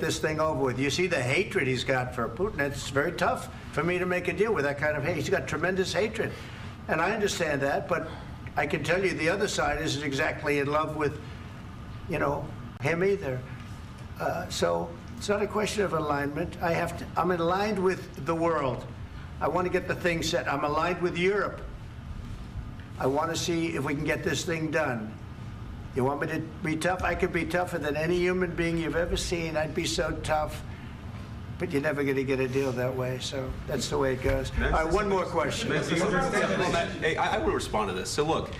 this thing over with. You see the hatred he's got for Putin. It's very tough for me to make a deal with that kind of hate. He's got tremendous hatred. And I understand that, but I can tell you the other side isn't exactly in love with, you know, him either. So it's not a question of alignment. I'm aligned with the world. I want to get the thing set. I'm aligned with Europe. I want to see if we can get this thing done. You want me to be tough? I could be tougher than any human being you've ever seen. I'd be so tough. But you're never going to get a deal that way, so that's the way it goes. All right, one more question. Hey, I want to respond to this. So look,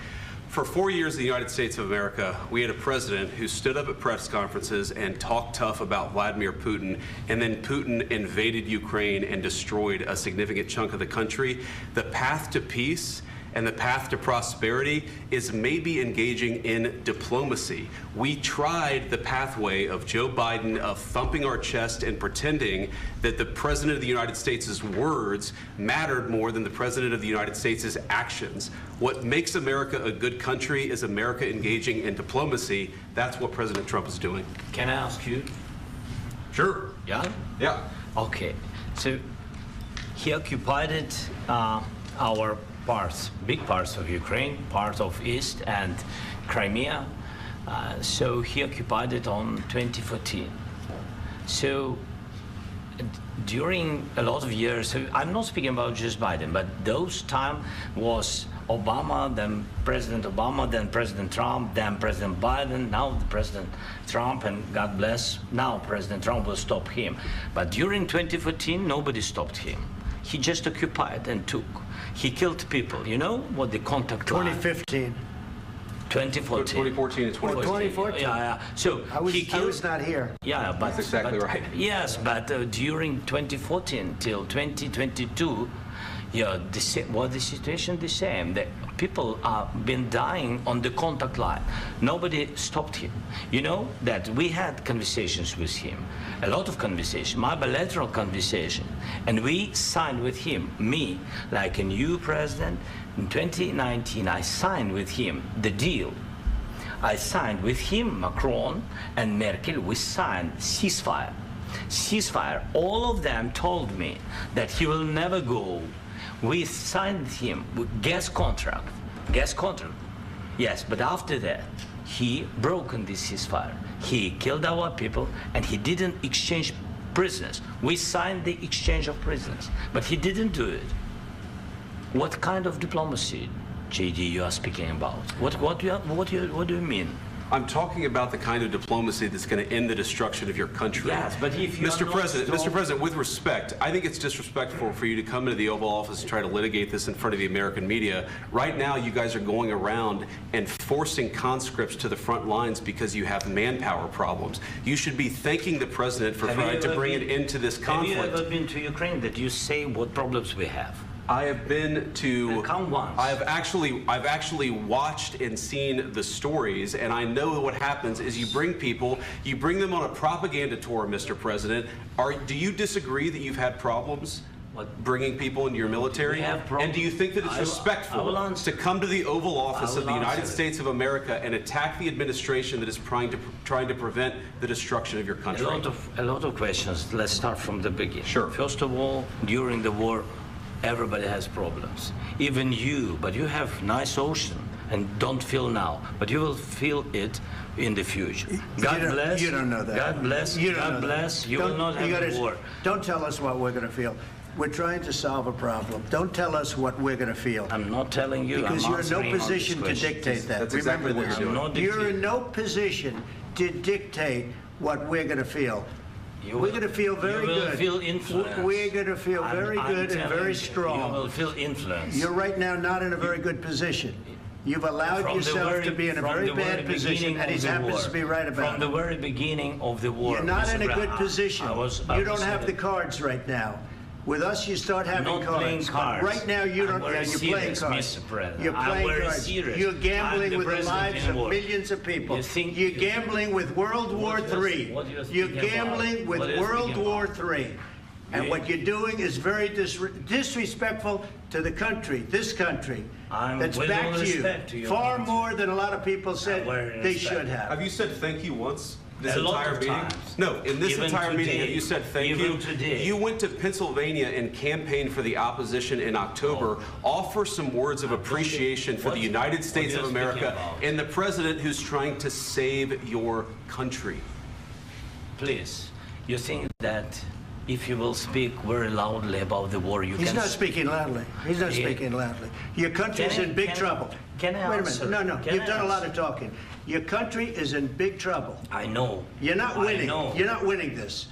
for 4 years in the United States of America, we had a president who stood up at press conferences and talked tough about Vladimir Putin, and then Putin invaded Ukraine and destroyed a significant chunk of the country. The path to peace and the path to prosperity is maybe engaging in diplomacy. We tried the pathway of Joe Biden of thumping our chest and pretending that the President of the United States' words mattered more than the President of the United States' actions. What makes America a good country is America engaging in diplomacy. That's what President Trump is doing. Can I ask you? Sure. Yeah? Yeah. Okay. So he occupied our big parts of Ukraine, part of East and Crimea. So he occupied it on 2014. So during a lot of years, so I'm not speaking about just Biden, but those time was Obama, then President Obama, then President Trump, then President Biden, now the President Trump, and God bless, now President Trump will stop him. But during 2014, nobody stopped him. He just occupied and took. He killed people. You know what the contact line? 2015. 2014. 2014 and 2014. 2014. Yeah. So I was not here. Yeah, but that's exactly right. Yes, but during 2014 till 2022, yeah, the situation the same. The people have been dying on the contact line. Nobody stopped him. You know that we had conversations with him, a lot of conversation, my bilateral conversation, and we signed with him, me, like a new president. In 2019, I signed with him the deal. I signed with him, Macron and Merkel, we signed ceasefire. Ceasefire. All of them told me that he will never go. We signed him with gas contract. Yes, but after that, he broken this ceasefire. He killed our people, and he didn't exchange prisoners. We signed the exchange of prisoners, but he didn't do it. What kind of diplomacy, JD, you are speaking about? What do you mean? I'm talking about the kind of diplomacy that's going to end the destruction of your country. Yes, but if you Mr. President, with respect, I think it's disrespectful for you to come into the Oval Office and try to litigate this in front of the American media. Right now, you guys are going around and forcing conscripts to the front lines because you have manpower problems. You should be thanking the President for trying to bring an end to this conflict. Have you ever been to Ukraine that you say what problems we have? I have been to. Come once. I've actually watched and seen the stories, and I know what happens is you bring them on a propaganda tour, Mr. President. Do you disagree that you've had problems bringing people into your military? And do you think that it's respectful to come to the Oval Office of the United States of America and attack the administration that is trying to prevent the destruction of your country? A lot of questions. Let's start from the beginning. Sure. First of all, during the war, everybody has problems, even you, but you have nice ocean and don't feel now, but you will feel it in the future. God bless. You don't know that. God bless. God bless. You will not have a war. Don't tell us what we're going to feel. We're trying to solve a problem. Don't tell us what we're going to feel. I'm not telling you. Because you're in no position to dictate that. That's exactly what you're doing. You're in no position to dictate what we're going to feel. We're going to feel very good. You will feel influence. We're going to feel very good and very strong. You will feel influence. You're right now not in a very good position. You've allowed yourself to be in a very bad position, and he happens to be right about it. From the very beginning of the war. You're not in a good position. You don't have the cards right now. With us, you start having cards. Right now, you don't. You're playing cards. You're playing cards. You're gambling with the lives of millions of people. You're gambling with World War III. You're gambling with World War III. And what you're doing is very disrespectful to the country, this country, that's back to you. Far more than a lot of people said they should have. Have you said thank you once? This A lot entire of meeting? times. No, in this Even entire meeting, today. you said thank Even you. today. You went to Pennsylvania and campaigned for the opposition in October. Offer some words of appreciation for the United States of America and the president who's trying to save your country. Please, you think that if you will speak very loudly about the war, you He's can... not speaking loudly. He's not Yeah. speaking loudly. Your country is in big trouble. Can I Wait a answer? minute. No, Can you've I done a lot answer? of talking. Your country is in big trouble. I know. You're not I winning. know. You're not winning this.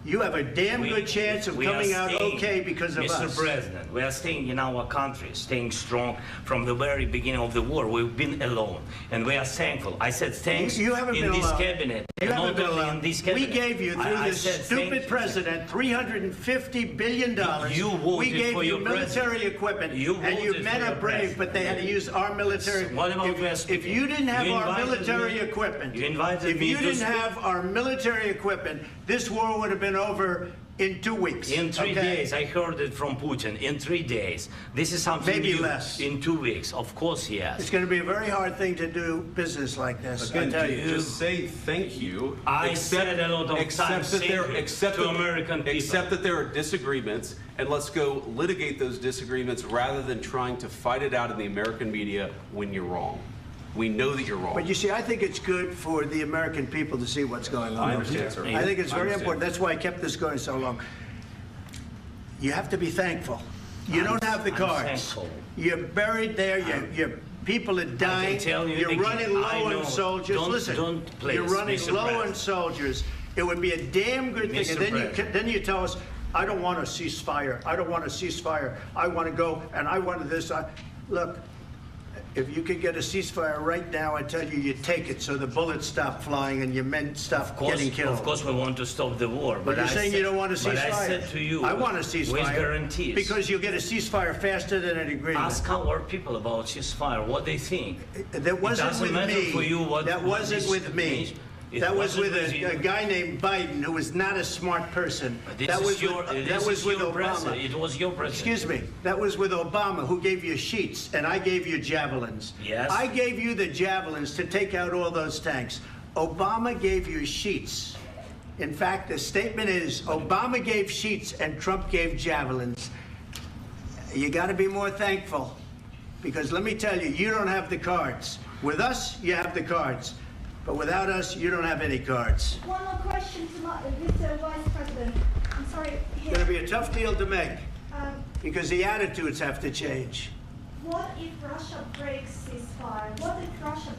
You have a damn good chance of we are coming out staying, okay because of Mr. us. President, we are staying in our country, staying strong from the very beginning of the war. We've been alone, and we are thankful. I said thanks You haven't in been this alone. cabinet, You and haven't not been only alone. in this We cabinet. gave you, through I this said thank stupid you. president, $350 billion. You voted we gave for you your military president. equipment, You and you voted men for are your brave, president. but they had to use our military. What about West? If you didn't have You our invited military me- equipment, you invited if me you to didn't speak. have our military equipment, this war would have been over in 2 weeks. In 3 okay? days, I heard it from Putin. In 3 days, this is something Maybe new. less. In 2 weeks, of course, It's yes. going to be a very hard thing to do business like this. I Again, tell you. just say thank you. I said a lot of accept times that thank there, you accept to that- American people. Accept that there are disagreements, and let's go litigate those disagreements rather than trying to fight it out in the American media when you're wrong. We know that you're wrong. But you see, I think it's good for the American people to see what's going on. I understand, sir. I think it's I very understand. important. That's why I kept this going so long. You have to be thankful. You don't have the I'm cards. thankful. You're buried there. Your people are dying. tell you You're again, running low I know. on soldiers. Don't- Listen, don't, please, you're running Mr. low on President. soldiers. It would be a damn good thing. Mr. And then President. then you tell us, I don't want a ceasefire. I don't want a ceasefire. I want to go and I want this. Look, if you could get a ceasefire right now, I tell you, you take it so the bullets stop flying and your men stop getting killed. Of course, we want to stop the war. But you're I saying said- you don't want a ceasefire. But I said to you, I want a ceasefire. with guarantees. Because you'll get a ceasefire faster than an agreement. Ask our people about ceasefire, what they think. That wasn't doesn't with matter me. for you what- that what wasn't this with me. means. It That was wasn't with with you. a guy named Biden who was not a smart person. That was with Obama. President. It was your president. Excuse me. That was with Obama, who gave you sheets, and I gave you javelins. Yes. I gave you the javelins to take out all those tanks. Obama gave you sheets. In fact, the statement is Obama gave sheets and Trump gave javelins. You got to be more thankful, because let me tell you, you don't have the cards. With us, you have the cards. But without us, you don't have any cards. One more question to Mr. Vice President. I'm sorry. It's going to be a tough deal to make, Um, because the attitudes have to change. what if Russia breaks ceasefire? What if Russia